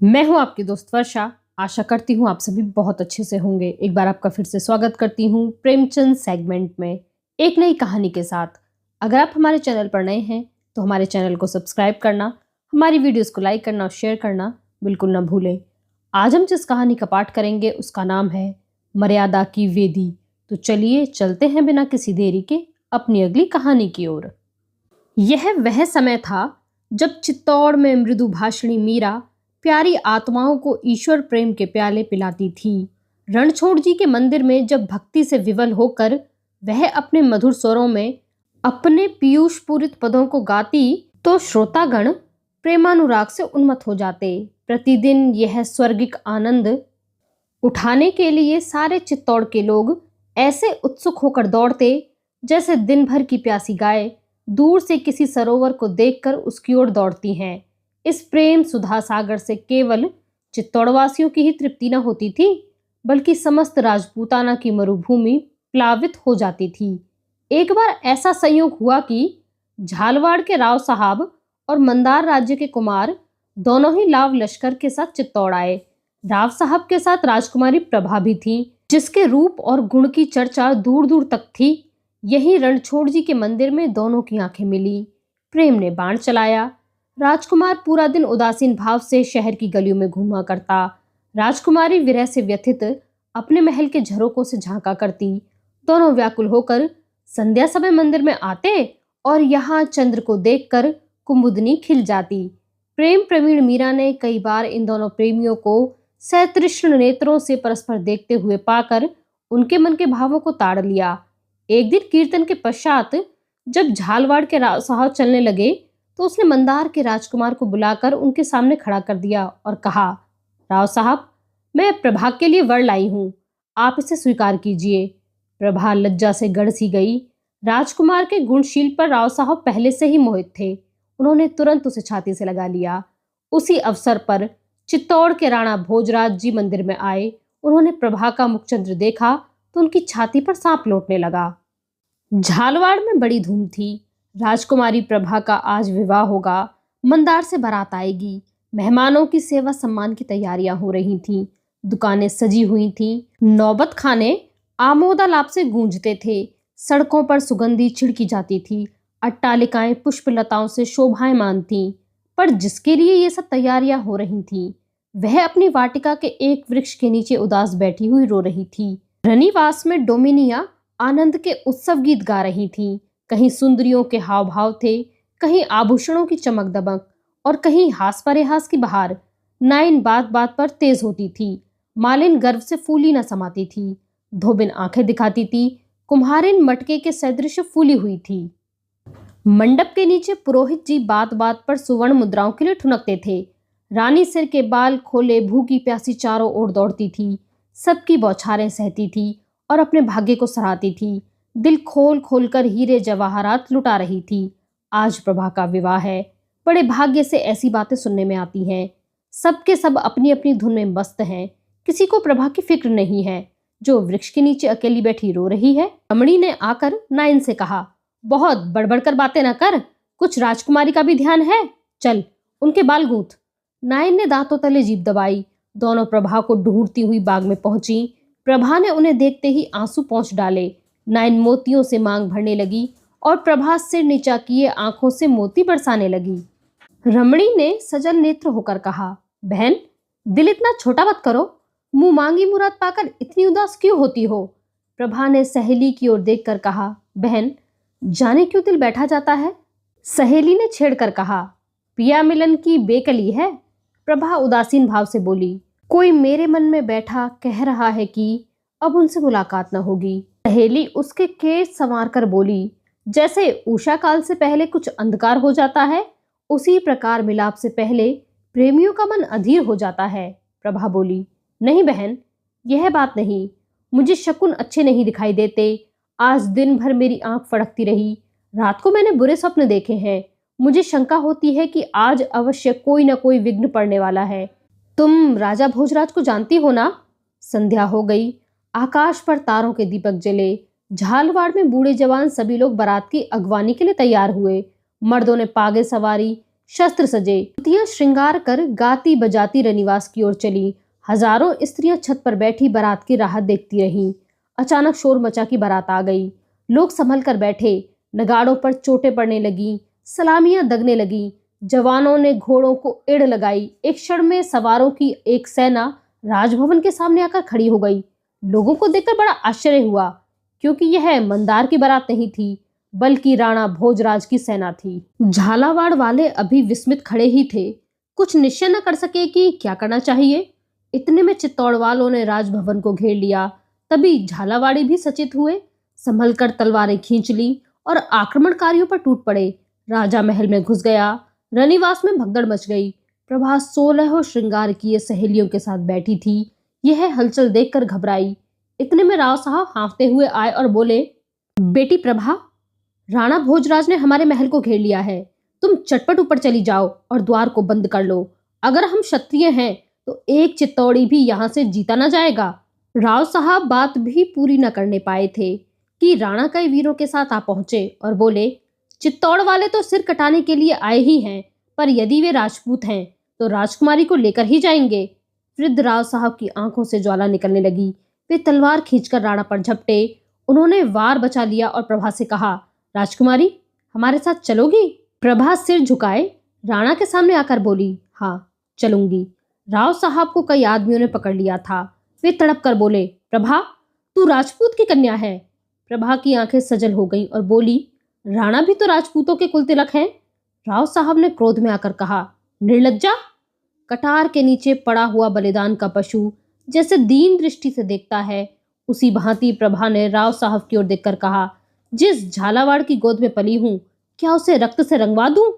मैं हूं आपकी दोस्त वर्षा। आशा करती हूं आप सभी बहुत अच्छे से होंगे। एक बार आपका फिर से स्वागत करती हूं प्रेमचंद सेगमेंट में एक नई कहानी के साथ। अगर आप हमारे चैनल पर नए हैं तो हमारे चैनल को सब्सक्राइब करना, हमारी वीडियोस को लाइक करना और शेयर करना बिल्कुल ना भूलें। आज हम जिस कहानी का पाठ करेंगे उसका नाम है मर्यादा की वेदी। तो चलिए चलते हैं बिना किसी देरी के अपनी अगली कहानी की ओर। यह वह समय था जब चित्तौड़ में मृदु भाषिणी मीरा प्यारी आत्माओं को ईश्वर प्रेम के प्याले पिलाती थी। रणछोड़ जी के मंदिर में जब भक्ति से विवल होकर वह अपने मधुर स्वरों में अपने पीयूष पूरित पदों को गाती तो श्रोतागण प्रेमानुराग से उन्मत्त हो जाते। प्रतिदिन यह स्वर्गिक आनंद उठाने के लिए सारे चित्तौड़ के लोग ऐसे उत्सुक होकर दौड़ते जैसे दिन भर की प्यासी गाय दूर से किसी सरोवर को देखकर उसकी ओर दौड़ती हैं। इस प्रेम सुधा सागर से केवल चित्तौड़वासियों की ही तृप्ति न होती थी, बल्कि समस्त राजपूताना की मरुभूमि प्लावित हो जाती थी। एक बार ऐसा संयोग हुआ कि झालवाड़ के राव साहब और मंदार राज्य के कुमार दोनों ही लाव लश्कर के साथ चित्तौड़ आए। राव साहब के साथ राजकुमारी प्रभा भी थी, जिसके रूप और गुण की चर्चा दूर दूर तक थी। यही रणछोड़ जी के मंदिर में दोनों की आंखें मिली। प्रेम ने बाण चलाया। राजकुमार पूरा दिन उदासीन भाव से शहर की गलियों में घूमा करता। राजकुमारी विरह से व्यथित अपने महल के झरोकों से झांका करती। दोनों व्याकुल होकर संध्या समय मंदिर में आते और यहाँ चंद्र को देखकर कुमुदनी खिल जाती। प्रेम प्रवीण मीरा ने कई बार इन दोनों प्रेमियों को सतृष्ण नेत्रों से परस्पर देखते हुए पाकर उनके मन के भावों को ताड़ लिया। एक दिन कीर्तन के पश्चात जब झालवाड़ के राव साहब चलने लगे तो उसने मंदार के राजकुमार को बुलाकर उनके सामने खड़ा कर दिया और कहा, राव साहब, मैं प्रभा के लिए वर लाई हूँ, आप इसे स्वीकार कीजिए। प्रभा लज्जा से गड़ सी गई। राजकुमार के गुणशील पर राव साहब पहले से ही मोहित थे। उन्होंने तुरंत उसे छाती से लगा लिया। उसी अवसर पर चित्तौड़ के राणा भोजराज जी मंदिर में आए। उन्होंने प्रभा का मुखचंद्र देखा तो उनकी छाती पर सांप लौटने लगा। झालवाड़ में बड़ी धूम थी। राजकुमारी प्रभा का आज विवाह होगा। मंदार से बारात आएगी। मेहमानों की सेवा सम्मान की तैयारियां हो रही थीं। दुकानें सजी हुई थीं। नौबत खाने आमोदालाप से गूंजते थे। सड़कों पर सुगंधी छिड़की जाती थी। अट्टालिकाएं पुष्पलताओं से शोभायमान थीं। पर जिसके लिए ये सब तैयारियां हो रही थीं, वह अपनी वाटिका के एक वृक्ष के नीचे उदास बैठी हुई रो रही थी। रनिवास में डोमिनिया आनंद के उत्सव गीत गा रही थीं। कहीं सुंदरियों के हाव भाव थे, कहीं आभूषणों की चमक दमक और कहीं हास परिहास की बहार। नाइन बात बात पर तेज होती थी। मालिन गर्व से फूली न समाती थी। धोबिन आंखें दिखाती थी। कुम्हारिन मटके के सदृश फूली हुई थी। मंडप के नीचे पुरोहित जी बात बात पर सुवर्ण मुद्राओं के लिए ठुनकते थे। रानी सिर के बाल खोले भूखी प्यासी चारों ओर दौड़ती थी। सबकी बौछारें सहती थी और अपने भाग्य को सराहती थी। दिल खोल खोल कर हीरे जवाहरात लुटा रही थी। आज प्रभा का विवाह है। बड़े भाग्य से ऐसी बातें सुनने में आती हैं। सबके सब अपनी अपनी धुन में मस्त हैं। किसी को प्रभा की फिक्र नहीं है, जो वृक्ष के नीचे अकेली बैठी रो रही है। रमणी ने आकर नाइन से कहा, बहुत बड़बड़ कर बातें न कर, कुछ राजकुमारी का भी ध्यान है, चल उनके बाल गूंथ। नाइन ने दांतों तले जीभ दबाई। दोनों प्रभा को ढूंढती हुई बाग में पहुंची। प्रभा ने उन्हें देखते ही आंसू पोंछ डाले। नाइन मोतियों से मांग भरने लगी और प्रभा सिर नीचा किए आंखों से मोती बरसाने लगी। रमणी ने सजल नेत्र होकर कहा, बहन, दिल इतना छोटा मत करो, मुंह मांगी मुराद पाकर इतनी उदास क्यों होती हो। प्रभा ने सहेली की ओर देखकर कहा, बहन, जाने क्यों दिल बैठा जाता है। सहेली ने छेड़कर कहा, पिया मिलन की बेकली है। प्रभा उदासीन भाव से बोली, कोई मेरे मन में बैठा कह रहा है कि अब उनसे मुलाकात न होगी। सहेली उसके केश संवार कर बोली, जैसे उषा काल से पहले कुछ अंधकार हो जाता है, उसी प्रकार मिलाप से पहले प्रेमियों का मन अधीर हो जाता है। प्रभा बोली, नहीं बहन, यह बात नहीं, मुझे शकुन अच्छे नहीं दिखाई देते। आज दिन भर मेरी आंख फड़कती रही। रात को मैंने बुरे स्वप्न देखे हैं। मुझे शंका होती है कि आज अवश्य कोई न कोई विघ्न पड़ने वाला है। तुम राजा भोजराज को जानती हो ना। संध्या हो गई। आकाश पर तारों के दीपक जले। झालवाड़ में बूढ़े जवान सभी लोग बारात की अगवानी के लिए तैयार हुए। मर्दों ने पागे सवारी, शस्त्र सजे, युवतियां श्रृंगार कर गाती बजाती रनिवास की ओर चली। हजारों स्त्रियां छत पर बैठी बारात की राह देखती रहीं। अचानक शोर मचा कि बारात आ गई। लोग संभल कर बैठे। नगाड़ों पर चोटें पड़ने लगी, सलामियां दगने लगी। जवानों ने घोड़ों को एड़ लगाई। एक क्षण में सवारों की एक सेना राजभवन के सामने आकर खड़ी हो गई। लोगों को देखकर बड़ा आश्चर्य हुआ, क्योंकि यह मंदार की बारात नहीं थी, बल्कि राणा भोजराज की सेना थी। झालावाड़ वाले अभी विस्मित खड़े ही थे, कुछ निश्चय न कर सके कि क्या करना चाहिए। इतने में चित्तौड़ वालों ने राजभवन को घेर लिया। तभी झालावाड़ी भी सचेत हुए, संभल कर तलवारें खींच ली और आक्रमणकारियों पर टूट पड़े। राजा महल में घुस गया। रनिवास में भगदड़ मच गई। प्रभा 16 श्रृंगार किए सहेलियों के साथ बैठी थी। यह हलचल देखकर घबराई। इतने में राव साहब हाँफते हुए आए और बोले, बेटी प्रभा, राणा भोजराज ने हमारे महल को घेर लिया है। तुम चटपट ऊपर चली जाओ और द्वार को बंद कर लो। अगर हम क्षत्रिय हैं तो एक चित्तौड़ी भी यहाँ से जीता न जाएगा। राव साहब बात भी पूरी न करने पाए थे कि राणा कई वीरों के साथ आ पहुंचे और बोले, चित्तौड़ वाले तो सिर कटाने के लिए आए ही हैं, पर यदि वे राजपूत हैं तो राजकुमारी को लेकर ही जाएंगे। वृद्ध राव साहब की आंखों से ज्वाला निकलने लगी। वे तलवार खींचकर राणा पर झपटे। उन्होंने वार बचा लिया और प्रभा से कहा, राजकुमारी, हमारे साथ चलोगी? प्रभा सिर झुकाए राणा के सामने आकर बोली, हाँ चलूंगी। राव साहब को कई आदमियों ने पकड़ लिया था। वे तड़प कर बोले, प्रभा, तू राजपूत की कन्या है। प्रभा की आंखें सजल हो गईं और बोली, राणा भी तो राजपूतों के कुल तिलक हैं। राव साहब ने क्रोध में आकर कहा, निर्लज्जा! कटार के नीचे पड़ा हुआ बलिदान का पशु जैसे दीन दृष्टि से देखता है, उसी भांति प्रभा ने राव साहब की ओर देखकर कहा, जिस झालावाड़ की गोद में पली हूं, क्या उसे रक्त से रंगवा दूं?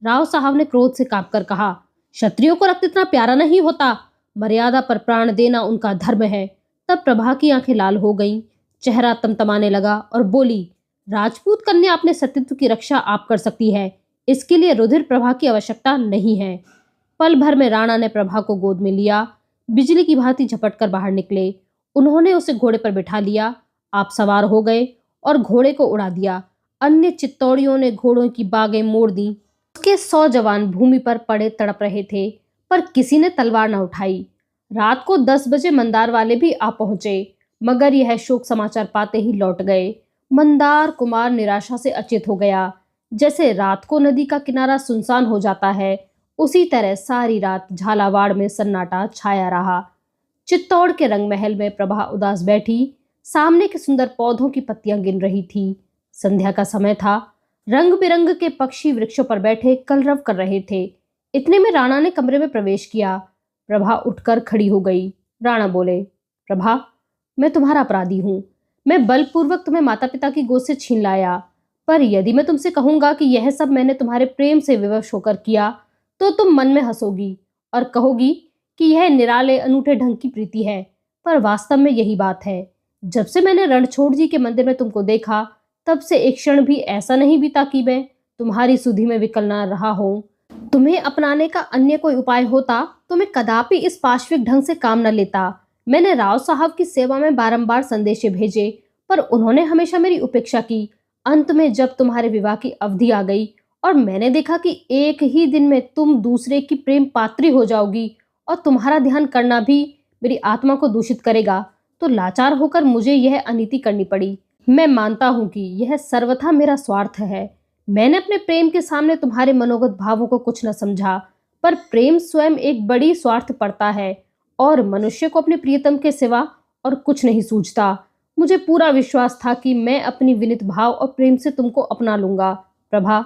राव साहब ने क्रोध से कांपकर कहा, क्षत्रियों को रक्त इतना प्यारा नहीं होता, मर्यादा पर प्राण देना उनका धर्म है। तब प्रभा की आंखें लाल हो गईं, चेहरा तमतमाने लगा और बोली, राजपूत कन्या अपने सतीत्व की रक्षा आप कर सकती है, इसके लिए रुधिर प्रभा की आवश्यकता नहीं है। पल भर में राणा ने प्रभा को गोद में लिया। बिजली की भांति झपट कर बाहर निकले। उन्होंने उसे घोड़े पर बिठा लिया। आप सवार हो गए और घोड़े को उड़ा दिया। अन्य चित्तौड़ियों ने घोड़ों की बागें मोड़ दी। उसके 100 जवान भूमि पर पड़े तड़प रहे थे, पर किसी ने तलवार न उठाई। रात को 10 बजे मंदार वाले भी आ पहुंचे, मगर यह शोक समाचार पाते ही लौट गए। मंदार कुमार निराशा से अचेत हो गया। जैसे रात को नदी का किनारा सुनसान हो जाता है, उसी तरह सारी रात झालावाड़ में सन्नाटा छाया रहा। चित्तौड़ के रंग महल में प्रभा उदास बैठी सामने के सुंदर पौधों की पत्तियां गिन रही थी। संध्या का समय था। रंग बिरंग के पक्षी वृक्षों पर बैठे कलरव कर रहे थे। इतने में राणा ने कमरे में प्रवेश किया। प्रभा उठकर खड़ी हो गई। राणा बोले, प्रभा, मैं तुम्हारा अपराधी हूं। मैं बलपूर्वक तुम्हें माता पिता की गोद से छीन लाया, पर यदि मैं तुमसे कहूंगा कि यह सब मैंने तुम्हारे प्रेम से विवश होकर किया, तो तुम मन में हंसोगी और कहोगी कि यह निराले अनूठे ढंग की प्रीति है, पर वास्तव में यही बात है। जब से मैंने रणछोड़ जी के मंदिर में तुमको देखा, तब से एक क्षण भी ऐसा नहीं बीता कि मैं तुम्हारी सुधि में विकल न रहा हूं। तुम्हें अपनाने का अन्य कोई उपाय होता तो मैं कदापि इस पाशविक ढंग से काम न लेता। मैंने राव साहब की सेवा में बारंबार संदेशे भेजे, पर उन्होंने हमेशा मेरी उपेक्षा की। अंत में जब तुम्हारे विवाह की अवधि आ गई और मैंने देखा कि एक ही दिन में तुम दूसरे की प्रेम पात्री हो जाओगी और तुम्हारा ध्यान करना भी मेरी आत्मा को दूषित करेगा, तो लाचार होकर मुझे यह अनीति करनी पड़ी। मैं मानता हूं कि यह सर्वथा मेरा स्वार्थ है। मैंने अपने प्रेम के सामने तुम्हारे मनोगत भावों को कुछ न समझा, पर प्रेम स्वयं एक बड़ी स्वार्थ पड़ता है और मनुष्य को अपने प्रियतम के सिवा और कुछ नहीं सूझता। मुझे पूरा विश्वास था कि मैं अपनी विनीत भाव और प्रेम से तुमको अपना लूंगा। प्रभा,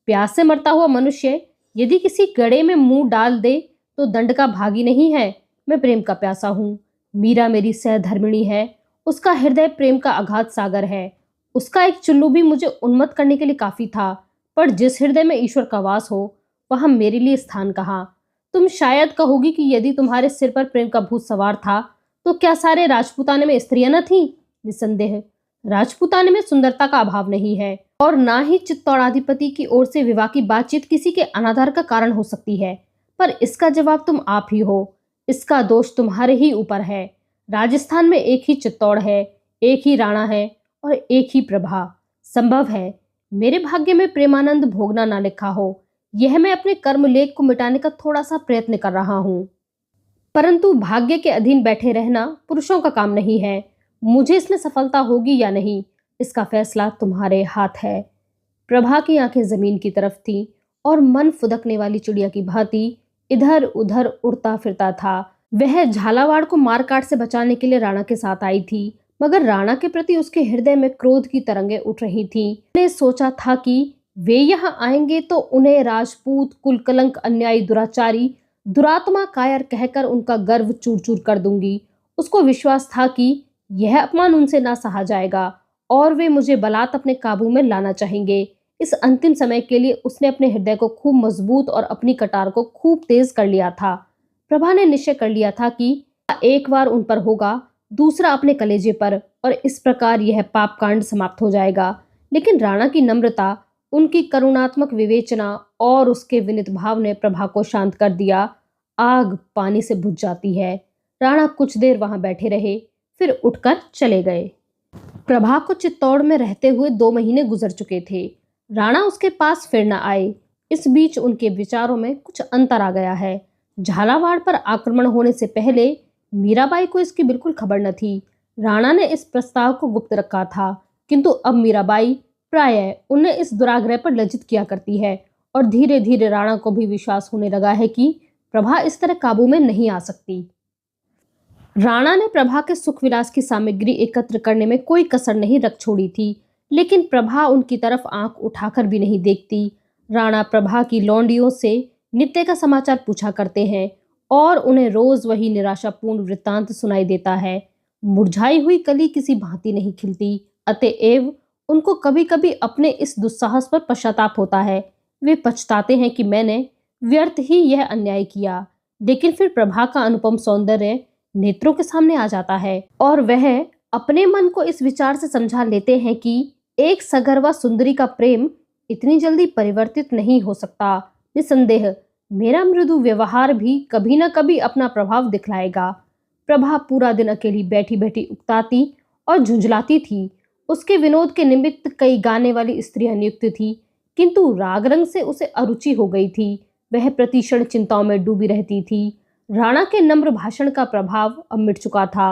प्यास से मरता हुआ मनुष्य यदि किसी गड्ढे में मुंह डाल दे तो दंड का भागी नहीं है। मैं प्रेम का प्यासा हूँ। मीरा मेरी सहधर्मिणी है। उसका हृदय प्रेम का अगाध सागर है। उसका एक चुल्लू भी मुझे उन्मत्त करने के लिए काफी था, पर जिस हृदय में ईश्वर का वास हो, वहां मेरे लिए स्थान कहाँ। तुम शायद कहोगी कि यदि तुम्हारे सिर पर प्रेम का भूत सवार था, तो क्या सारे राजपूताने में स्त्रियां न थीं? निसंदेह राजपूताने में सुंदरता का अभाव नहीं है, और ना ही चित्तौड़ाधिपति की ओर से विवाह की बातचीत किसी के अनादर का कारण हो सकती है। पर इसका जवाब तुम आप ही हो। इसका दोष तुम्हारे ही ऊपर है। राजस्थान में एक ही चित्तौड़ है, एक ही राणा है और एक ही प्रभा। संभव है मेरे भाग्य में प्रेमानंद भोगना ना लिखा हो। यह मैं अपने कर्म लेख को मिटाने का थोड़ा सा प्रयत्न कर रहा हूँ, परंतु भाग्य के अधीन बैठे रहना पुरुषों का काम नहीं है। मुझे इसमें सफलता होगी या नहीं, इसका फैसला तुम्हारे हाथ है। प्रभा की आंखें जमीन की तरफ थीं और मन फुदकने वाली चिड़िया की भांति इधर उधर उड़ता फिरता था। वह झालावाड़ को मारकाट से बचाने के लिए राणा के साथ आई थी, मगर राणा के प्रति उसके हृदय में क्रोध की तरंगें उठ रही थीं। उसने सोचा था कि वे यहाँ आएंगे तो उन्हें राजपूत, कुलकलंक, अन्यायी, दुराचारी, दुरात्मा, कायर कहकर उनका गर्व चूर चूर कर दूंगी। उसको विश्वास था कि यह अपमान उनसे ना सहा जाएगा और वे मुझे बलात् अपने काबू में लाना चाहेंगे। इस अंतिम समय के लिए उसने अपने हृदय को खूब मजबूत और अपनी कटार को खूब तेज कर लिया था। प्रभा ने निश्चय कर लिया था कि एक बार उन पर होगा, दूसरा अपने कलेजे पर, और इस प्रकार यह पाप कांड समाप्त हो जाएगा। लेकिन राणा की नम्रता, उनकी करुणात्मक विवेचना और उसके विनीत भाव ने प्रभा को शांत कर दिया। आग पानी से बुझ जाती है। राणा कुछ देर वहां बैठे रहे, फिर उठकर चले गए। प्रभा को चित्तौड़ में रहते हुए 2 महीने गुजर चुके थे। राणा उसके पास फिर न आए। इस बीच उनके विचारों में कुछ अंतर आ गया है। झालावाड़ पर आक्रमण होने से पहले मीराबाई को इसकी बिल्कुल खबर न थी। राणा ने इस प्रस्ताव को गुप्त रखा था, किंतु अब मीराबाई प्रायः उन्हें इस दुराग्रह पर लज्जित किया करती है और धीरे धीरे राणा को भी विश्वास होने लगा है कि प्रभा इस तरह काबू में नहीं आ सकती। राणा ने प्रभा के सुख विलास की सामग्री एकत्र करने में कोई कसर नहीं रख छोड़ी थी, लेकिन प्रभा उनकी तरफ आंख उठाकर भी नहीं देखती। राणा प्रभा की लौंडियों से नित्य का समाचार पूछा करते हैं और उन्हें रोज वही निराशापूर्ण वृत्तांत सुनाई देता है। मुरझाई हुई कली किसी भांति नहीं खिलती, अतएव उनको कभी कभी अपने इस दुस्साहस पर पश्चाताप होता है। वे पछताते हैं कि मैंने व्यर्थ ही यह अन्याय किया। लेकिन फिर प्रभा का अनुपम सौंदर्य नेत्रों के सामने आ जाता है और वह अपने मन को इस विचार से समझा लेते हैं कि एक सगर्वा सुंदरी का प्रेम इतनी जल्दी परिवर्तित नहीं हो सकता। निसंदेह मेरा मृदु व्यवहार भी कभी न कभी अपना प्रभाव दिखलाएगा। प्रभा पूरा दिन अकेली बैठी बैठी उकताती और झुंझलाती थी। उसके विनोद के निमित्त कई गाने वाली स्त्रियां नियुक्त थी, किंतु राग रंग से उसे अरुचि हो गई थी। वह प्रतिक्षण चिंताओं में डूबी रहती थी। राणा के नम्र भाषण का प्रभाव अब मिट चुका था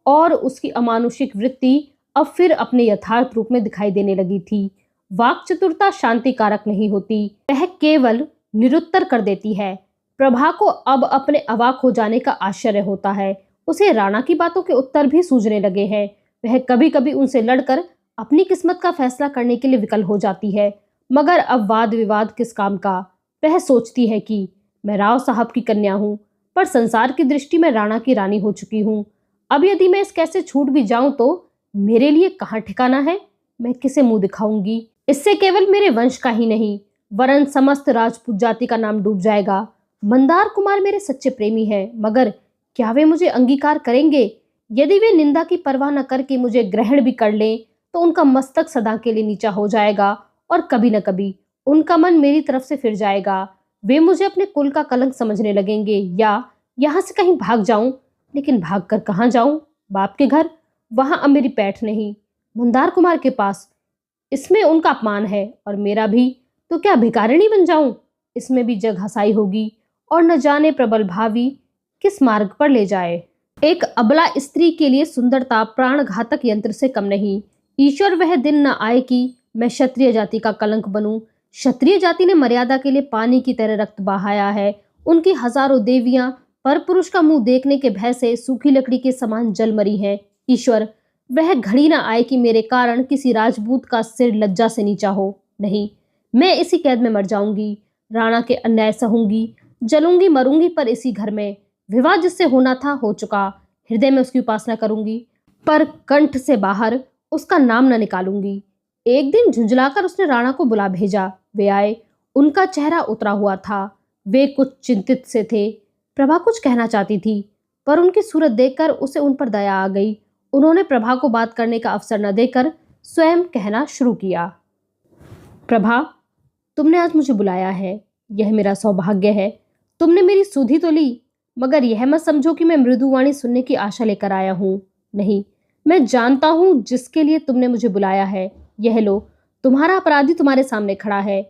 और उसकी अमानुषिक वृत्ति अब फिर अपने यथार्थ रूप में दिखाई देने लगी थी। वाक चतुरता शांति कारक नहीं होती, वह केवल निरुत्तर कर देती है। प्रभा को अब अपने अवाक हो जाने का आश्चर्य होता है। उसे राणा की बातों के उत्तर भी सूझने लगे हैं। वह कभी कभी उनसे लड़कर अपनी किस्मत का फैसला करने के लिए विकल हो जाती है, मगर अब वाद विवाद किस काम का। वह सोचती है कि मैं राव साहब की कन्या हूँ, पर संसार की दृष्टि में राणा की रानी हो चुकी हूँ। अब यदि मैं इस कैसे छूट भी जाऊं तो मेरे लिए कहाँ ठिकाना है। मैं किसे मुंह दिखाऊंगी। इससे केवल मेरे वंश का ही नहीं वरन समस्त राजपूत जाति का नाम डूब जाएगा। मंदार कुमार मेरे सच्चे प्रेमी हैं, मगर क्या वे मुझे अंगीकार करेंगे? यदि वे निंदा की परवाह न करके मुझे ग्रहण भी कर लें तो उनका मस्तक सदा के लिए नीचा हो जाएगा और कभी न कभी उनका मन मेरी तरफ से फिर जाएगा। वे मुझे अपने कुल का कलंक समझने लगेंगे। या यहाँ से कहीं भाग जाऊं, लेकिन भाग कर कहाँ जाऊं? बाप के घर, वहां अब मेरी पैठ नहीं। मंदार कुमार के पास, इसमें उनका अपमान है और मेरा भी। तो क्या भिखारिणी बन जाऊं? इसमें भी जग हसाई होगी और न जाने प्रबल भावी किस मार्ग पर ले जाए। एक अबला स्त्री के लिए सुंदरता प्राण घातक यंत्र से कम नहीं। ईश्वर वह दिन न आए कि मैं क्षत्रिय जाति का कलंक बनूं। क्षत्रिय जाति ने मर्यादा के लिए पानी की तरह रक्त बहाया है। उनकी हजारों देवियां पर पुरुष का मुंह देखने के भय से सूखी लकड़ी के समान जल मरी है। ईश्वर वह घड़ी न आए कि मेरे कारण किसी राजपूत का सिर लज्जा से नीचा हो। नहीं, मैं इसी कैद में मर जाऊंगी। राणा के अन्याय सहूंगी, जलूंगी मरूंगी, पर इसी घर में। विवाह जिससे होना था हो चुका। हृदय में उसकी उपासना करूंगी, पर कंठ से बाहर उसका नाम न निकालूंगी। एक दिन झुंझलाकर उसने राणा को बुला भेजा। वे आए। उनका चेहरा उतरा हुआ था। वे कुछ चिंतित से थे। प्रभा कुछ कहना चाहती थी, पर उनकी सूरत देखकर उसे उन पर दया आ गई। उन्होंने प्रभा को बात करने का अवसर न देकर स्वयं कहना शुरू किया। प्रभा, तुमने आज मुझे बुलाया है, यह मेरा सौभाग्य है। तुमने मेरी सुधि तो ली, मगर यह मत समझो कि मैं मृदुवाणी सुनने की आशा लेकर आया हूँ। नहीं, मैं जानता हूँ जिसके लिए तुमने मुझे बुलाया है। यह लो, तुम्हारा अपराधी तुम्हारे सामने खड़ा है।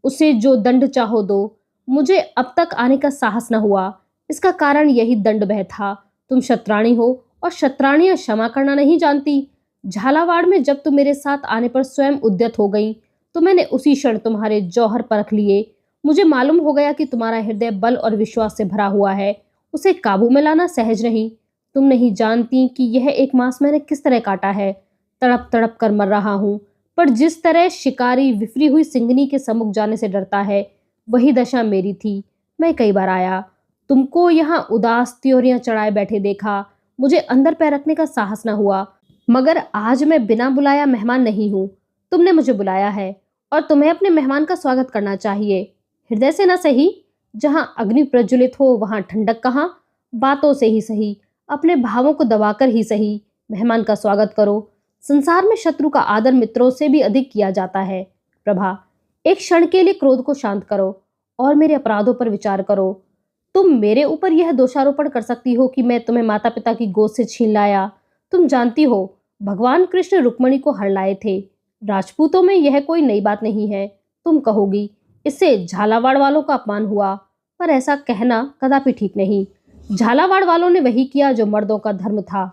उसे जो दंड चाहो दो, मुझे अब तक आने का साहस न हुआ। इसका कारण यही दंड भय था। तुम शतरानी हो और शतरानियां क्षमा करना नहीं जानती। झालावाड़ में जब तुम मेरे साथ आने पर स्वयं उद्यत हो गई तो मैंने उसी क्षण तुम्हारे जौहर परख लिए। मुझे मालूम हो गया कि तुम्हारा हृदय बल और विश्वास से भरा हुआ है। उसे काबू में लाना सहज नहीं। तुम नहीं जानती कि यह 1 मास मैंने किस तरह काटा है। तड़प तड़प कर मर रहा हूँ, पर जिस तरह शिकारी विफरी हुई सिंगनी के सम्मुख जाने से डरता है, वही दशा मेरी थी। मैं कई बार आया, तुमको यहाँ उदास त्योरियां चढ़ाए बैठे देखा। मुझे अंदर पैर रखने का साहस न हुआ, मगर आज मैं बिना बुलाया मेहमान नहीं हूँ। तुमने मुझे बुलाया है और तुम्हें अपने मेहमान का स्वागत करना चाहिए। हृदय से न सही, जहाँ अग्नि प्रज्वलित हो वहां ठंडक कहाँ। बातों से ही सही, अपने भावों को दबाकर ही सही, मेहमान का स्वागत करो। संसार में शत्रु का आदर मित्रों से भी अधिक किया जाता है। प्रभा, एक क्षण के लिए क्रोध को शांत करो और मेरे अपराधों पर विचार करो। तुम मेरे ऊपर यह दोषारोपण कर सकती हो कि मैं तुम्हें माता पिता की गोद से छीन लाया। तुम जानती हो, भगवान कृष्ण रुक्मणी को हर लाए थे। राजपूतों में यह कोई नई बात नहीं है। तुम कहोगी इससे झालावाड़ वालों का अपमान हुआ, पर ऐसा कहना कदापि ठीक नहीं। झालावाड़ वालों ने वही किया जो मर्दों का धर्म था।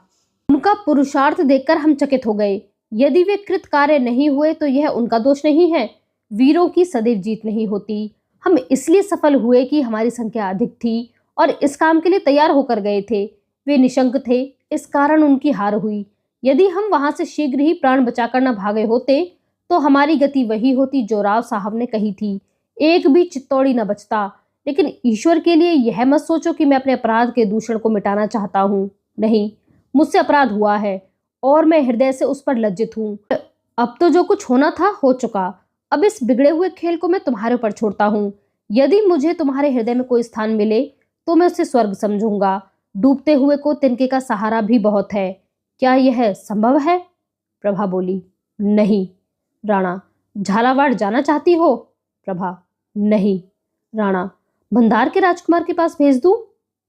उनका पुरुषार्थ देखकर हम चकित हो गए। यदि वे कृत कार्य नहीं हुए तो यह उनका दोष नहीं है। वीरों की सदैव जीत नहीं होती। हम इसलिए सफल हुए कि हमारी संख्या अधिक थी और इस काम के लिए तैयार होकर गए थे। वे निशंक थे, इस कारण उनकी हार हुई। यदि हम वहां से शीघ्र ही प्राण बचाकर न भागे होते तो हमारी गति वही होती जो राव साहब ने कही थी। एक भी चित्तौड़ी न बचता। लेकिन ईश्वर के लिए यह मत सोचो कि मैं अपने अपराध के दूषण को मिटाना चाहता हूँ। नहीं, मुझसे अपराध हुआ है और मैं हृदय से उस पर लज्जित हूँ। अब तो जो कुछ होना था हो चुका। अब इस बिगड़े हुए खेल को मैं तुम्हारे ऊपर छोड़ता हूँ। यदि मुझे तुम्हारे हृदय में कोई स्थान मिले तो मैं उसे स्वर्ग समझूंगा। डूबते हुए को तिनके का सहारा भी बहुत है। क्या यह संभव है? प्रभा बोली, नहीं। राणा, झालावाड़ जाना चाहती हो? प्रभा, नहीं। राणा, मंदार के राजकुमार के पास भेज दूं?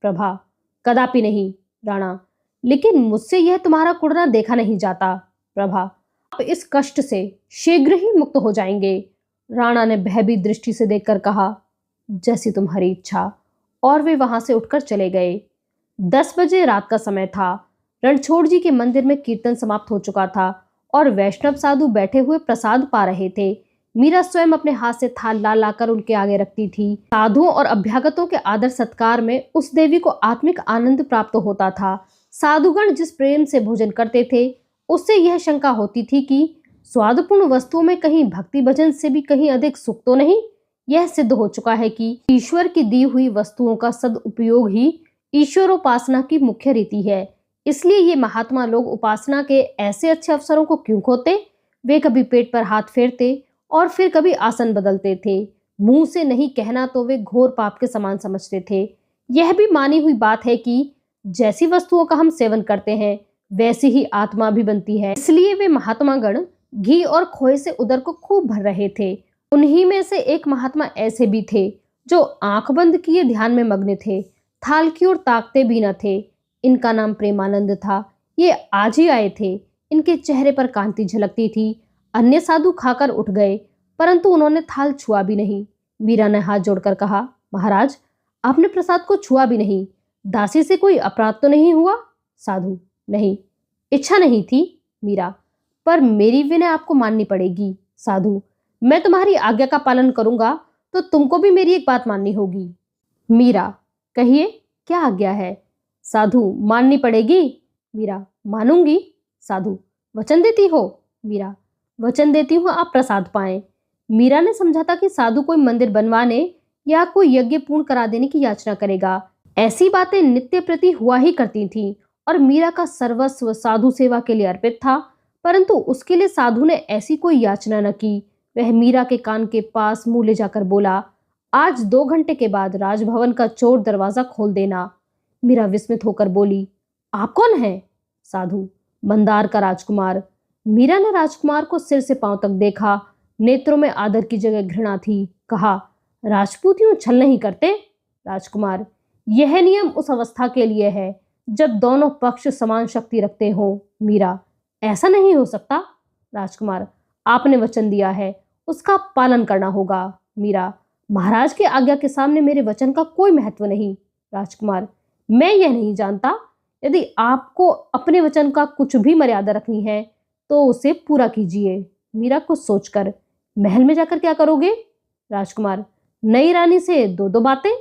प्रभा, कदापि नहीं। राणा, लेकिन मुझसे यह तुम्हारा कुड़ना देखा नहीं जाता। प्रभा, आप इस कष्ट से शीघ्र ही मुक्त हो जाएंगे। राणा ने भयभीत दृष्टि से देखकर कहा, जैसी तुम्हारी इच्छा। और वे वहां से उठकर चले गए। 10 बजे रात का समय था। रणछोड़ जी के मंदिर में कीर्तन समाप्त हो चुका था और वैष्णव साधु बैठे हुए प्रसाद पा रहे थे। मीरा स्वयं अपने हाथ से थाल ला लाकर उनके आगे रखती थी। साधुओं और अभ्यागतों के आदर सत्कार में उस देवी को आत्मिक आनंद प्राप्त होता था। साधुगण जिस प्रेम से भोजन करते थे, उससे यह शंका होती थी कि स्वादपूर्ण वस्तुओं में कहीं भक्ति भजन से भी कहीं अधिक सुख तो नहीं। यह सिद्ध हो चुका है कि ईश्वर की दी हुई वस्तुओं का सदुपयोग ही ईश्वरोपासना की मुख्य रीति है। इसलिए ये महात्मा लोग उपासना के ऐसे अच्छे अवसरों को क्यों खोते? वे कभी पेट पर हाथ फेरते और फिर कभी आसन बदलते थे। मुंह से नहीं कहना तो वे घोर पाप के समान समझते थे। यह भी मानी हुई बात है कि जैसी वस्तुओं का हम सेवन करते हैं वैसी ही आत्मा भी बनती है। इसलिए वे महात्मा गण घी और खोए से उदर को खूब भर रहे थे। उन्हीं में से एक महात्मा ऐसे भी थे जो आंख बंद किए ध्यान में मग्न थे, थाल की ओर ताकते भी न थे। इनका नाम प्रेमानंद था। ये आज ही आए थे। इनके चेहरे पर कांति झलकती थी। अन्य साधु खाकर उठ गए, परंतु उन्होंने थाल छुआ भी नहीं। मीरा ने हाथ जोड़कर कहा, महाराज, आपने प्रसाद को छुआ भी नहीं। दासी से कोई अपराध तो नहीं हुआ? साधु, नहीं, इच्छा नहीं थी। मीरा, पर मेरी विनय आपको माननी पड़ेगी। साधु, मैं तुम्हारी आज्ञा का पालन करूंगा तो तुमको भी मेरी एक बात माननी होगी। मीरा, कहिए, क्या आज्ञा है? साधु, माननी पड़ेगी। मीरा, मानूंगी। साधु, वचन देती हो? मीरा, वचन देती हूँ आप प्रसाद पाएं। मीरा ने समझा था कि साधु कोई मंदिर बनवाने या कोई यज्ञ पूर्ण करा देने की याचना करेगा। ऐसी बातें नित्य प्रति हुआ ही करती थीं और मीरा का सर्वस्व साधु सेवा के लिए अर्पित था, परंतु उसके लिए साधु ने ऐसी कोई याचना न की। वह मीरा के कान के पास मुंह ले जाकर बोला, आज 2 घंटे के बाद राजभवन का चोर दरवाजा खोल देना। मीरा विस्मित होकर बोली, आप कौन हैं? साधु, मंदार का राजकुमार। मीरा ने राजकुमार को सिर से पांव तक देखा। नेत्रों में आदर की जगह घृणा थी। कहा, राजपूत यूं छल नहीं करते। राजकुमार, यह नियम उस अवस्था के लिए है जब दोनों पक्ष समान शक्ति रखते हो। मीरा, ऐसा नहीं हो सकता। राजकुमार, आपने वचन दिया है, उसका पालन करना होगा। मीरा, महाराज की आज्ञा के सामने मेरे वचन का कोई महत्व नहीं। राजकुमार, मैं यह नहीं जानता। यदि आपको अपने वचन का कुछ भी मर्यादा रखनी है तो उसे पूरा कीजिए। मीरा कुछ सोचकर, महल में जाकर क्या करोगे? राजकुमार, नई रानी से दो दो बातें।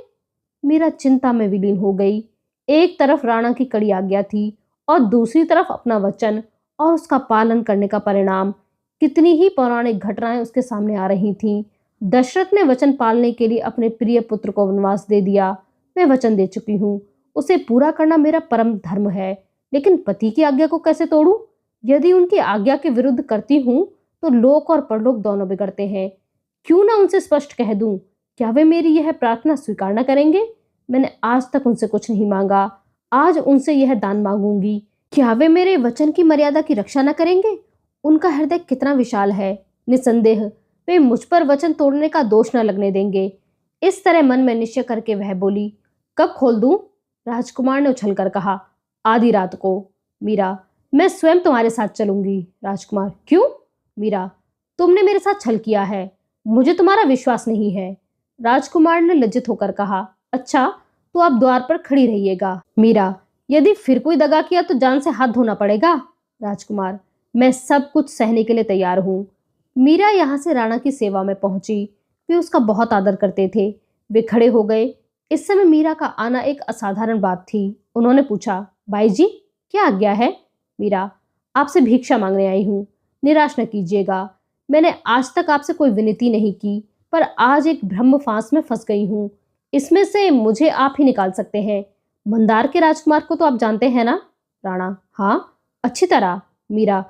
मीरा चिंता में विलीन हो गई। एक तरफ राणा की कड़ी आज्ञा थी और दूसरी तरफ अपना वचन और उसका पालन करने का परिणाम। कितनी ही पौराणिक घटनाएं उसके सामने आ रही थीं। दशरथ ने वचन पालने के लिए अपने प्रिय पुत्र को वनवास दे दिया। मैं वचन दे चुकी हूँ, उसे पूरा करना मेरा परम धर्म है। लेकिन पति की आज्ञा को कैसे तोड़ूं? यदि उनकी आज्ञा के विरुद्ध करती हूँ तो लोक और परलोक दोनों बिगड़ते हैं। क्यों ना उनसे स्पष्ट कह दूं? क्या वे मेरी यह प्रार्थना स्वीकार न करेंगे? मैंने आज तक उनसे कुछ नहीं मांगा, आज उनसे यह दान मांगूंगी। क्या वे मेरे वचन की मर्यादा की रक्षा न करेंगे? उनका हृदय कितना विशाल है। निसंदेह वे मुझ पर वचन तोड़ने का दोष न लगने देंगे। इस तरह मन में निश्चय करके वह बोली, कब खोल दूं? राजकुमार ने उछलकर कहा, आधी रात को। मीरा, मैं स्वयं तुम्हारे साथ चलूंगी। राजकुमार, क्यों? मीरा, तुमने मेरे साथ छल किया है, मुझे तुम्हारा विश्वास नहीं है। राजकुमार ने लज्जित होकर कहा, अच्छा तो आप द्वार पर खड़ी रहिएगा। मीरा, यदि फिर कोई दगा किया तो जान से हाथ धोना पड़ेगा। राजकुमार, मैं सब कुछ सहने के लिए तैयार हूँ। मीरा यहाँ से राणा की सेवा में पहुंची। वे उसका बहुत आदर करते थे। वे खड़े हो गए। इस समय मीरा का आना एक असाधारण बात थी। उन्होंने पूछा, भाई जी क्या आज्ञा है? मीरा, आपसे भिक्षा मांगने आई हूँ, निराश न कीजिएगा। मैंने आज तक आपसे कोई विनती नहीं की, पर आज एक ब्रह्म फांस में फंस गई हूँ। इसमें से मुझे आप ही निकाल सकते हैं। मंदार के राजकुमार को तो आप जानते हैं ना? राणा, हाँ अच्छी तरह। मीरा,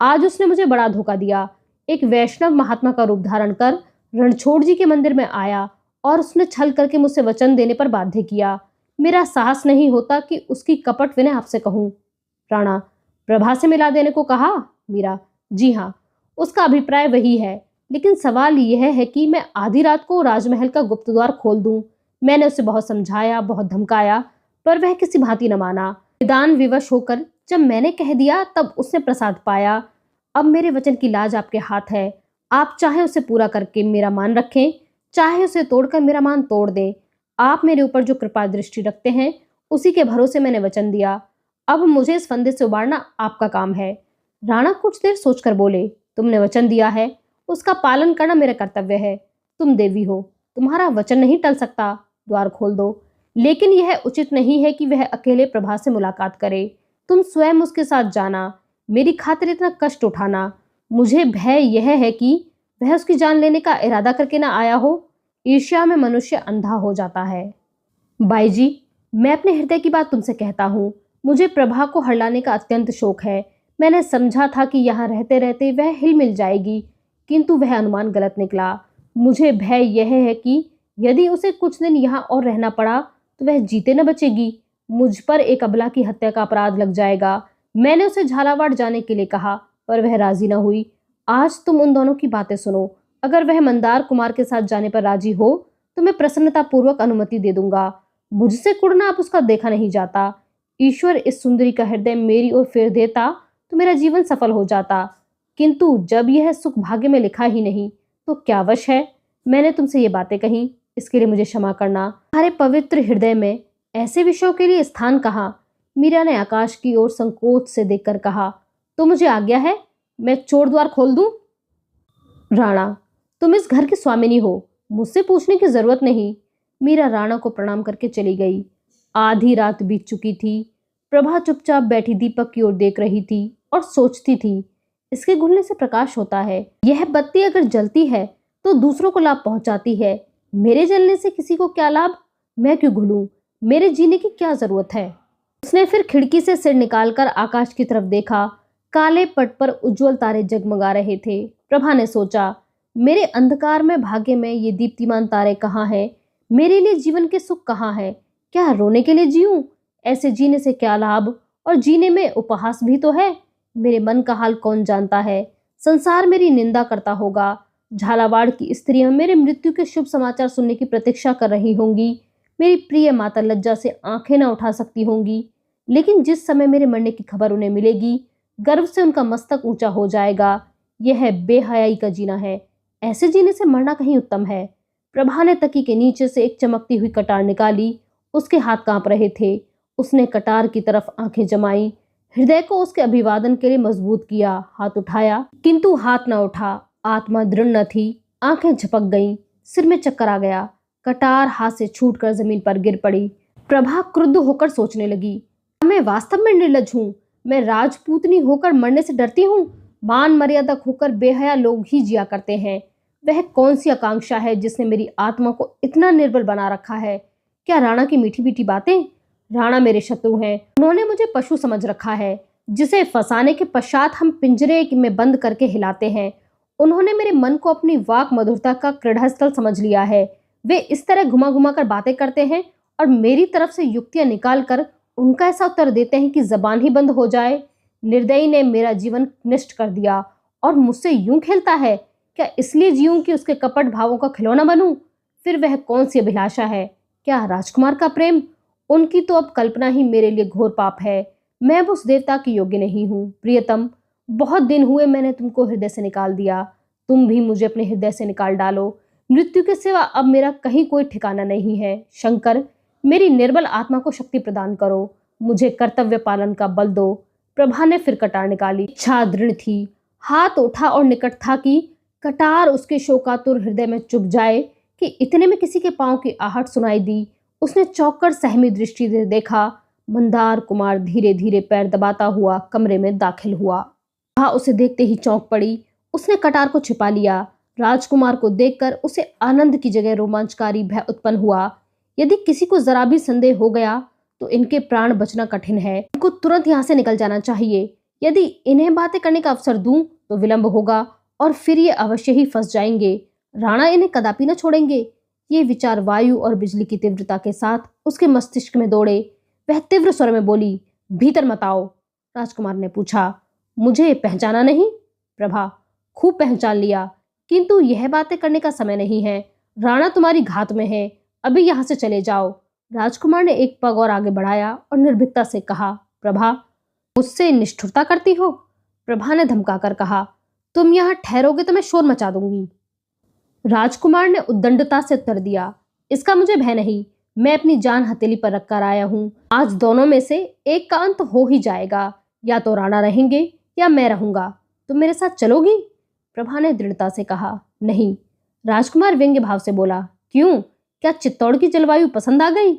आज उसने मुझे बड़ा धोखा दिया। एक वैष्णव महात्मा का रूप धारण कर रणछोड़ जी के मंदिर में आया और उसने छल करके मुझसे वचन देने पर बाध्य किया। मेरा साहस नहीं होता कि उसकी कपट विनय आपसे कहूँ। राणा, प्रभा से मिला देने को कहा? मीरा, जी हाँ, उसका अभिप्राय वही है, लेकिन सवाल यह है कि मैं आधी रात को राजमहल का गुप्त द्वार खोल दूं। मैंने उसे बहुत समझाया, बहुत धमकाया, पर वह किसी भांति न माना। निदान विवश होकर जब मैंने कह दिया तब उसने प्रसाद पाया। अब मेरे वचन की लाज आपके हाथ है। आप चाहे उसे पूरा करके मेरा मान रखें, चाहे उसे तोड़कर मेरा मान तोड़ दें। आप मेरे ऊपर जो कृपा दृष्टि रखते हैं उसी के भरोसे मैंने वचन दिया। अब मुझे इस फंदे से उबारना आपका काम है। राणा कुछ देर सोचकर बोले, तुमने वचन दिया है, उसका पालन करना मेरा कर्तव्य है। तुम देवी हो, तुम्हारा वचन नहीं टल सकता। द्वार खोल दो, लेकिन यह उचित नहीं है कि वह अकेले प्रभा से मुलाकात करे। तुम स्वयं उसके साथ जाना, मेरी खातिर इतना कष्ट उठाना। मुझे भय यह है कि वह उसकी जान लेने का इरादा करके ना आया हो। ईर्ष्या में मनुष्य अंधा हो जाता है। बाई जी, मैं अपने हृदय की बात तुमसे कहता हूँ। मुझे प्रभा को हरलाने का अत्यंत शौक है। मैंने समझा था कि यहाँ रहते रहते वह हिल मिल जाएगी, किंतु वह अनुमान गलत निकला। मुझे भय यह है कि यदि उसे कुछ दिन यहाँ और रहना पड़ा तो वह जीते न बचेगी। मुझ पर एक अबला की हत्या का अपराध लग जाएगा। मैंने उसे झालावाड़ जाने के लिए कहा, पर वह राजी न हुई। आज तुम उन दोनों की बातें सुनो। अगर वह मंदार कुमार के साथ जाने पर राजी हो तो मैं प्रसन्नता पूर्वक अनुमति दे दूंगा। मुझसे कुड़ना अब उसका देखा नहीं जाता। ईश्वर इस सुंदरी का हृदय मेरी ओर फेर देता तो मेरा जीवन सफल हो जाता, किंतु जब यह सुख भाग्य में लिखा ही नहीं तो क्या वश है। मैंने तुमसे ये बातें कही, इसके लिए मुझे क्षमा करना। तुम्हारे पवित्र हृदय में ऐसे विषयों के लिए स्थान कहाँ? मीरा ने आकाश की ओर संकोच से देखकर कहा, तो मुझे आज्ञा है, मैं चोर द्वार खोल दूं? राणा, तुम इस घर की स्वामिनी हो, मुझसे पूछने की जरूरत नहीं। मीरा राणा को प्रणाम करके चली गई। आधी रात बीत चुकी थी। प्रभा चुपचाप बैठी दीपक की ओर देख रही थी और सोचती थी, इसके घुलने से प्रकाश होता है। यह बत्ती अगर जलती है तो दूसरों को लाभ पहुंचाती है। मेरे जलने से किसी को क्या लाभ? मैं क्यों घुलूं? मेरे जीने की क्या जरूरत है? उसने फिर खिड़की से सिर निकालकर आकाश की तरफ देखा। काले पट पर उज्जवल तारे जगमगा रहे थे। प्रभा ने सोचा, मेरे अंधकार में भाग्य में ये दीप्तिमान तारे कहाँ हैं? मेरे लिए जीवन के सुख कहाँ है? क्या रोने के लिए जीऊं? ऐसे जीने से क्या लाभ? और जीने में उपहास भी तो है। मेरे मन का हाल कौन जानता है? संसार मेरी निंदा करता होगा। झालावाड़ की स्त्रियां मेरे मृत्यु के शुभ समाचार सुनने की प्रतीक्षा कर रही होंगी। मेरी प्रिय माता लज्जा से आंखें न उठा सकती होंगी। लेकिन जिस समय मेरे मरने की खबर उन्हें मिलेगी, गर्व से उनका मस्तक ऊंचा हो जाएगा। यह बेहयाई का जीना है। ऐसे जीने से मरना कहीं उत्तम है। प्रभा ने तकी के नीचे से एक चमकती हुई कटार निकाली। उसके हाथ कांप रहे थे। उसने कटार की तरफ आंखें जमाई, हृदय को उसके अभिवादन के लिए मजबूत किया, हाथ उठाया किंतु हाथ न उठा। आत्मा दृढ़ न थी। आंखें झपक गईं, सिर में चक्कर आ गया। कटार हाथ से छूटकर जमीन पर गिर पड़ी। प्रभा क्रुद्ध होकर सोचने लगी, मैं वास्तव में निर्लज हूँ। मैं राजपूतनी होकर मरने से डरती हूँ। मान मर्यादा खोकर बेहया लोग ही जिया करते हैं। वह कौन सी आकांक्षा है जिसने मेरी आत्मा को इतना निर्बल बना रखा है? क्या राणा की मीठी मीठी बातें? राणा मेरे शत्रु हैं। उन्होंने मुझे पशु समझ रखा है जिसे फंसाने के पश्चात हम पिंजरे में बंद करके हिलाते हैं। उन्होंने मेरे मन को अपनी वाक मधुरता का क्रीड़ास्थल समझ लिया है। वे इस तरह घुमा घुमा कर बातें करते हैं और मेरी तरफ से युक्तियां निकाल कर उनका ऐसा उत्तर देते हैं कि जबान ही बंद हो जाए। निर्दयी ने मेरा जीवन नष्ट कर दिया और मुझसे यूं खेलता है। क्या इसलिए जीऊं कि उसके कपट भावों का खिलौना बनूं? फिर वह कौन सी अभिलाषा है? क्या राजकुमार का प्रेम? उनकी तो अब कल्पना ही मेरे लिए घोर पाप है। मैं अब उस देवता की योग्य नहीं हूँ। प्रियतम, बहुत दिन हुए मैंने तुमको हृदय से निकाल दिया। तुम भी मुझे अपने हृदय से निकाल डालो। मृत्यु के सिवा अब मेरा कहीं कोई ठिकाना नहीं है। शंकर, मेरी निर्बल आत्मा को शक्ति प्रदान करो। मुझे कर्तव्य पालन का बल दो। प्रभा ने फिर कटार निकाली। इच्छा दृढ़ थी। हाथ उठा और निकट था कि कटार उसके शोकातुर हृदय में चुभ जाए कि इतने में किसी के पांव की आहट सुनाई दी। उसने चौंक कर सहमी दृष्टि से देखा। मंदार कुमार धीरे धीरे पैर दबाता हुआ कमरे में दाखिल हुआ। वह उसे देखते ही चौंक पड़ी। उसने कटार को छिपा लिया। राजकुमार को देखकर उसे आनंद की जगह रोमांचकारी भय उत्पन्न हुआ। यदि किसी को जरा भी संदेह हो गया तो इनके प्राण बचना कठिन है। इनको तुरंत यहाँ से निकल जाना चाहिए। यदि इन्हें बातें करने का अवसर दूं तो विलंब होगा और फिर ये अवश्य ही फंस जाएंगे। राणा इन्हें कदापि न छोड़ेंगे। ये विचार वायु और बिजली की तीव्रता के साथ उसके मस्तिष्क में दौड़े। वह तीव्र स्वर में बोली, भीतर मत आओ। राजकुमार ने पूछा, मुझे पहचाना नहीं? प्रभा, खूब पहचान लिया, किंतु यह बातें करने का समय नहीं है। राणा तुम्हारी घात में है। अभी यहाँ से चले जाओ। राजकुमार ने एक पग और आगे बढ़ाया और निर्भीकता से कहा, प्रभा, मुझसे निष्ठुरता करती हो? प्रभा ने धमकाकर कहा, तुम यहाँ ठहरोगे तो मैं शोर मचा दूंगी। राजकुमार ने उद्दंडता से उत्तर दिया, इसका मुझे भय नहीं। मैं अपनी जान हथेली पर रखकर आया हूँ। आज दोनों में से एक का अंत हो ही जाएगा। या तो राणा रहेंगे या मैं रहूंगा। तुम मेरे साथ चलोगी? प्रभा ने दृढ़ता से कहा, नहीं। राजकुमार व्यंग्य भाव से बोला, क्यों? क्या चित्तौड़ की जलवायु पसंद आ गई?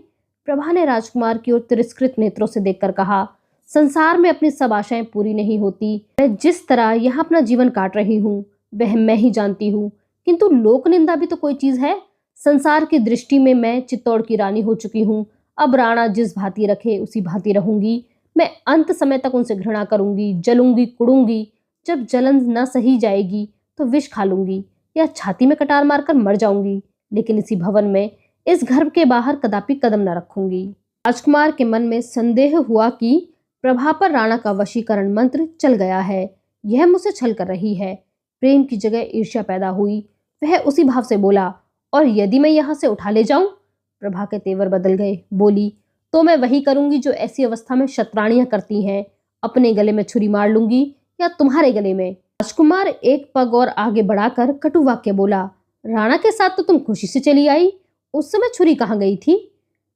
प्रभा ने राजकुमार की ओर तिरस्कृत नेत्रों से देखकर कहा, संसार में अपनी सब आशाएं पूरी नहीं होती। मैं जिस तरह यहाँ अपना जीवन काट रही हूँ वह मैं ही जानती हूँ, किंतु लोक निंदा भी तो कोई चीज है। संसार की दृष्टि में मैं चित्तौड़ की रानी हो चुकी हूँ। अब राणा जिस भांति रखे उसी भांति रहूंगी। मैं अंत समय तक उनसे घृणा करूंगी, जलूंगी, कुड़ूंगी। जब जलन न सही जाएगी तो विष खा लूंगी या छाती में कटार मारकर मर जाऊंगी, लेकिन इसी भवन में, इस घर के बाहर कदापि कदम न रखूंगी। राजकुमार के मन में संदेह हुआ कि प्रभा पर राणा का वशीकरण मंत्र चल गया है। यह मुझसे छल कर रही है। प्रेम की जगह ईर्ष्या पैदा हुई। वह उसी भाव से बोला, और यदि मैं यहाँ से उठा ले जाऊं? प्रभा के तेवर बदल गए। बोली, तो मैं वही करूंगी जो ऐसी अवस्था में शतरानियां करती हैं। अपने गले में छुरी मार लूंगी या तुम्हारे गले में। राजकुमार एक पग और आगे बढ़ाकर कटु वाक्य बोला, राणा के साथ तो तुम खुशी से चली आई। उस समय छुरी कहाँ गई थी?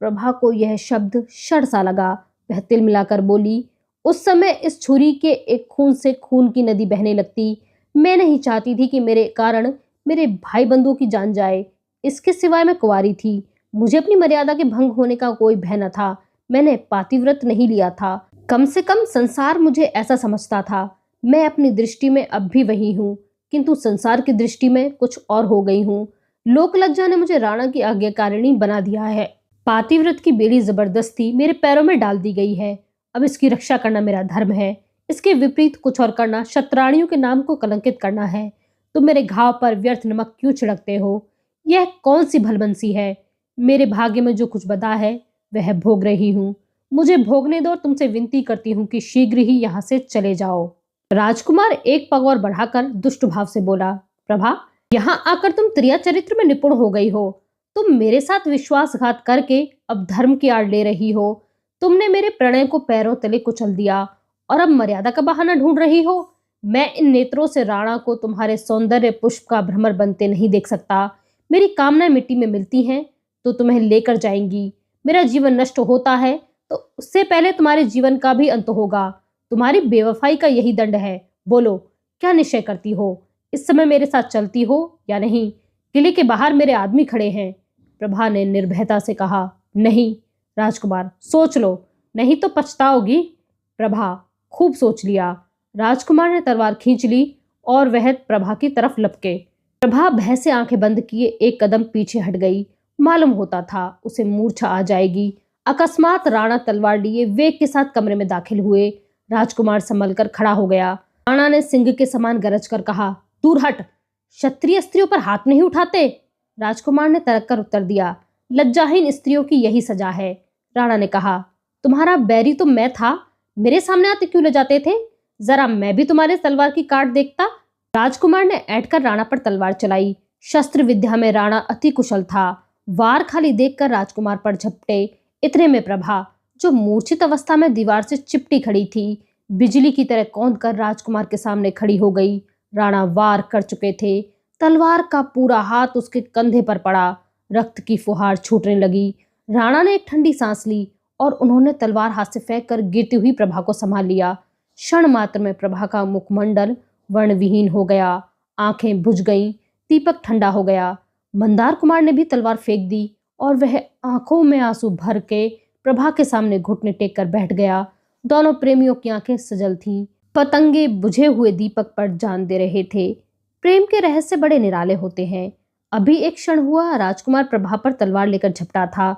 प्रभा को यह शब्द शर सा लगा। वह तिल मिलाकर बोली, उस समय इस छुरी के एक खून से खून की नदी बहने लगती। मैं नहीं चाहती थी कि मेरे कारण मेरे भाई बंधुओं की जान जाए। इसके सिवाय मैं कुंवारी थी। मुझे अपनी मर्यादा के भंग होने का कोई भय न था। मैंने पातिव्रत नहीं लिया था। कम से कम संसार मुझे ऐसा समझता था। मैं अपनी दृष्टि में अब भी वही हूँ, किंतु संसार की दृष्टि में कुछ और हो गई हूँ। लोक लज्जा ने मुझे राणा की आज्ञाकारिणी बना दिया है। पातिव्रत की बेड़ी जबरदस्ती मेरे पैरों में डाल दी गई है। अब इसकी रक्षा करना मेरा धर्म है। इसके विपरीत कुछ और करना शतरानियों के नाम को कलंकित करना है। तुम मेरे घाव पर व्यर्थ नमक क्यों छिड़कते हो? यह कौन सी भलबंसी है? मेरे भाग्य में जो कुछ बदा है वह भोग रही हूँ। मुझे भोगने दो। तुमसे विनती करती हूँ कि शीघ्र ही यहाँ से चले जाओ। राजकुमार एक पग और बढ़ाकर दुष्ट भाव से बोला, प्रभा, यहाँ आकर तुम त्रिया चरित्र में निपुण हो गई हो। तुम मेरे साथ विश्वासघात करके अब धर्म की आड़ ले रही हो। तुमने मेरे प्रणय को पैरों तले कुचल दिया और अब मर्यादा का बहाना ढूंढ रही हो। मैं इन नेत्रों से राणा को तुम्हारे सौंदर्य पुष्प का भ्रमर बनते नहीं देख सकता। मेरी कामनाएं मिट्टी में मिलती हैं तो तुम्हें लेकर जाएंगी। मेरा जीवन नष्ट होता है तो उससे पहले तुम्हारे जीवन का भी अंत होगा। तुम्हारी बेवफाई का यही दंड है। बोलो, क्या निश्चय करती हो? इस समय मेरे साथ चलती हो या नहीं? किले के बाहर मेरे आदमी खड़े हैं। प्रभा ने निर्भयता से कहा। नहीं राजकुमार, सोच लो, नहीं तो पछताओगी। प्रभा, खूब सोच लिया। राजकुमार ने तलवार खींच ली और वह प्रभा की तरफ लपके। प्रभा भय से आंखें बंद किए एक कदम पीछे हट गई। मालूम होता था उसे मूर्छा आ जाएगी। अकस्मात राणा तलवार लिए वेग के साथ कमरे में दाखिल हुए। राजकुमार संभल कर खड़ा हो गया। राणा ने सिंह के समान गरज कर कहा, दूर हट, क्षत्रिय स्त्रियों पर हाथ नहीं उठाते। राजकुमार ने तड़क कर उत्तर दिया, लज्जाहीन स्त्रियों की यही सजा है। राणा ने कहा, तुम्हारा बैरी तो मैं था, मेरे सामने आते क्यों ले जाते थे? जरा मैं भी तुम्हारे तलवार की काट देखता। राजकुमार ने ऐंठ कर राणा पर तलवार चलाई। शस्त्र विद्या में राणा अति कुशल था। वार खाली देखकर राजकुमार पर झपटे। इतने में प्रभा, जो मूर्छित अवस्था में दीवार से चिपटी खड़ी थी, बिजली की तरह कौंध कर राजकुमार के सामने खड़ी हो गई। राणा वार कर चुके थे। तलवार का पूरा हाथ उसके कंधे पर पड़ा। रक्त की फुहार छूटने लगी। राणा ने एक ठंडी सांस ली और उन्होंने तलवार हाथ से फेंक कर गिरती हुई प्रभा को संभाल लिया। क्षण मात्र में प्रभा का मुखमंडल वर्णविहीन हो गया। आंखें बुझ गईं। दीपक ठंडा हो गया। मंदार कुमार ने भी तलवार फेंक दी और वह आंखों में आंसू भर के प्रभा के सामने घुटने टेक कर बैठ गया। दोनों प्रेमियों की आंखें सजल थीं। पतंगे बुझे हुए दीपक पर जान दे रहे थे। प्रेम के रहस्य बड़े निराले होते हैं। अभी एक क्षण हुआ, राजकुमार प्रभा पर तलवार लेकर झपटा था।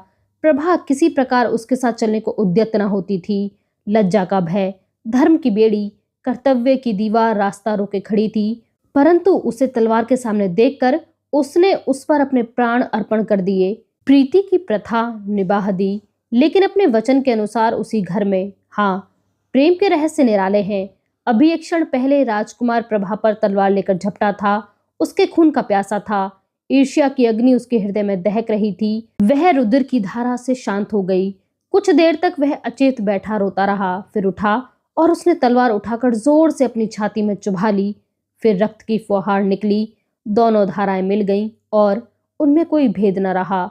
प्रभा किसी प्रकार उसके साथ चलने को उद्यत न होती थी। लज्जा का भय, धर्म की बेड़ी, कर्तव्य की दीवार रास्ता रोके खड़ी थी, परंतु उसे तलवार के सामने देखकर उसने उस पर अपने प्राण अर्पण कर दिए। प्रीति की प्रथा निभाह दी, लेकिन अपने वचन के अनुसार उसी घर में। हाँ, प्रेम के रहस्य निराले हैं। अभी एक क्षण पहले राजकुमार प्रभा पर तलवार लेकर झपटा था। उसके खून का प्यासा था। ईर्ष्या की अग्नि उसके हृदय में दहक रही थी। वह रुद्र की धारा से शांत हो गई। कुछ देर तक वह अचेत बैठा रोता रहा, फिर उठा और उसने तलवार उठाकर जोर से अपनी छाती में चुभा ली। फिर रक्त की फुहार निकली। दोनों धाराएं मिल गईं और उनमें कोई भेद न रहा।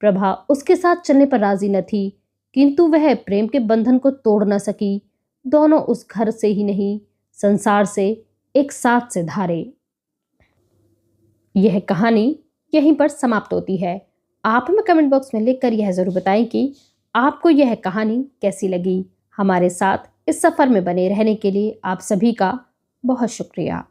प्रभा उसके साथ चलने पर राजी न थी, किंतु वह प्रेम के बंधन को तोड़ न सकी। दोनों उस घर से ही नहीं, संसार से एक साथ से धारे। यह कहानी यहीं पर समाप्त होती है। आप हमें कमेंट बॉक्स में लिखकर यह जरूर बताएं कि आपको यह कहानी कैसी लगी। हमारे साथ इस सफर में बने रहने के लिए आप सभी का बहुत शुक्रिया।